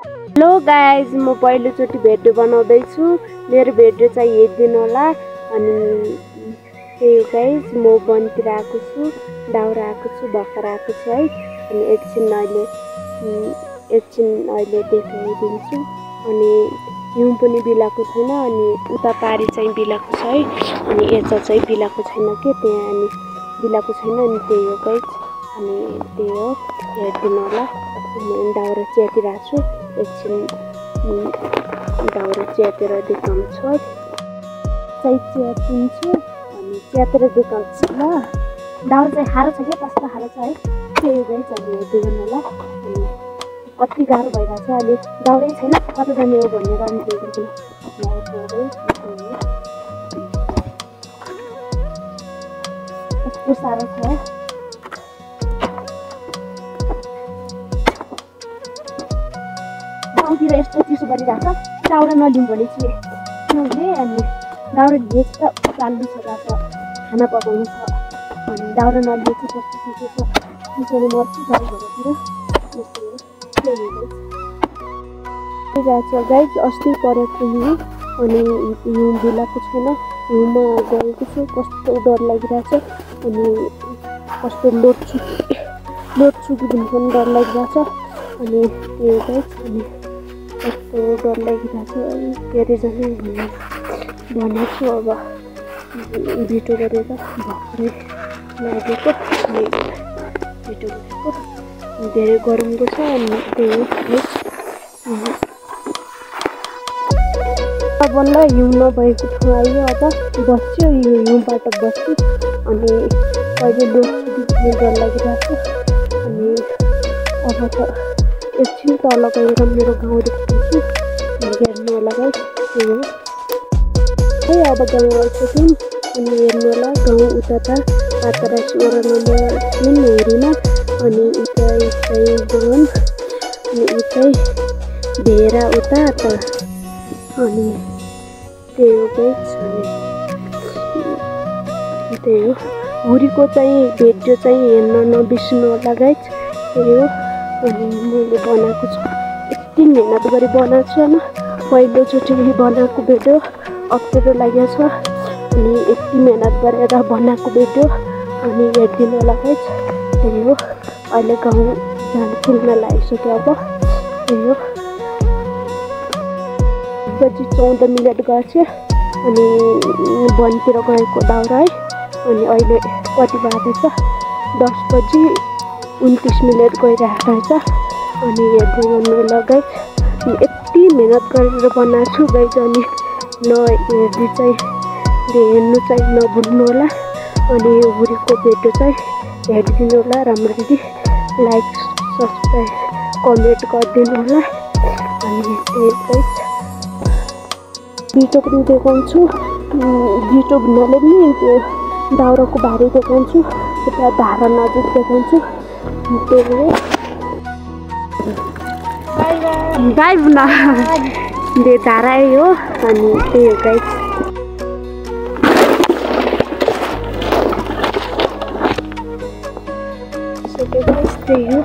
Hello guys, म पहिलोचोटि video बनाउँदैछु। मेरो भिडियो चाहिँ हेरिदिनु होला। अनि त्यही हो गाइज, म वनतिर आएको छु, दाउरा आएको छु, भर्खर आएको छु है। अनि एकछिन अहिले देखाइदिन्छु। अनि हिउँ पनि बिलाएको छैन, अनि उता पारि चाहिँ बिलाएको छ है। अनि यता चाहिँ बिलाएको छैन के, त्यहाँ अनि बिलाएको छैन। अनि त्यही हो गाइज, अनि त्यही हो, हेरिदिनु होला। दाउरा च्यातिरहेको छु, एकछिन दाउरा च्यातेर देखाउँछु है। चाहिँ च्यातिन्छु अनि च्यातेर देखाउँछु ल। दाउरा चाहिँ खारो छ क्या, कस्तो खारो छ है। त्यही गाइज, अनि हेरिदिनु होला। अनि कति गाह्रो भइरहेको छ, अहिले दाउरै छैन, कता जाने हो भनेर अनि त्यही कस्तो साह्रो छ। गाउँतिर यस्तो चिसो गरिरहेको छ, दाउरा नलिउँ भने चाहिँ किनभने अनि दाउरा लिएछ त चाल्नु छ, खाना पकाउनु छ। अनि दाउरा नलिएछ कस्तो चिसो छ, चिसोले मर्छु घरतिर। यस्तो गाइज, अस्ति परेको हिउँ, अनि हिउँ बिलाएको छैन। हिउँमा गएको छु, कस्तो डर लागिरहेछ। अनि कस्तो लोड छुकिदिनु पनि डर लागिरहेछ। अनि त्यो गाइज, अनि कस्तो डर लागिरहेछ। फेरि जाने भनेको छु। अब भिडियो गरेर भर्खरै लागेको, अनि भिडियो गरेको धेरै गरमको छ। अनि त्यही हो बल्ल हिउँ नभएको ठाउँ आयो। अब बस्यो, यो हिउँबाट बस्छु। अनि अहिले लोड छुट्टी डर लागिरहेको छ। अनि अब त एकछिन तल गएर मेरो गाउँ देख्छु, हेर्नु होला गाइज। त्यही हो है, अब गाउँ आइसक्यौँ। अनि हेर्नु होला, गाउँ उता त पातरासी वडा नम्बर 3 हेरीमा। अनि उता चाहिँ बन, अनि उतै भेरा उता त। अनि त्यही हो गाइज, अनि त्यही हो। हुरीको चाहिँ भिडियो चाहिँ हेर्न नबिर्सनु होला गाइज। त्यही हो, अनि मैले बनाएको छु, यति मेहनत गरी बनाएको छु होइन। पहिलोचोटि बनाएको भिडियो अप्ठ्यारो लागेको छ। अनि यति मेहनत गरेर बनाएको भिडियो, अनि हेरिदिनु होला गाइज। त्यही हो, अहिले गाउँ जान पुग्न लागिसक्यो। अब त्यही हो, 1:14 गएछ। अनि वनतिर गएको दाउरा है। अनि अहिले कति बाजेछ, 10:29 गइरहेको रहेछ। अनि हेर्नु होला गाइज, यति मेहनत गरेर बनाएको छु गाइज। अनि हेर्नु चाहिँ नभुल्नु होला। अनि हुरीको भिडियो चाहिँ हेरिदिनु होला राम्ररी, लाइक सब्सक्राइब कमेन्ट गरिदिनु होला। अनि त्यही गाइज, भिडियो पनि देखाउँछु। भिडियो भन्नाले पनि त्यो दाउराको बारे देखाउँछु, यता धारा नजिक देखाउँछु। त्यही हो, बाई बुना धारै हो। अनि त्यही हो गाइज, त्यही हो।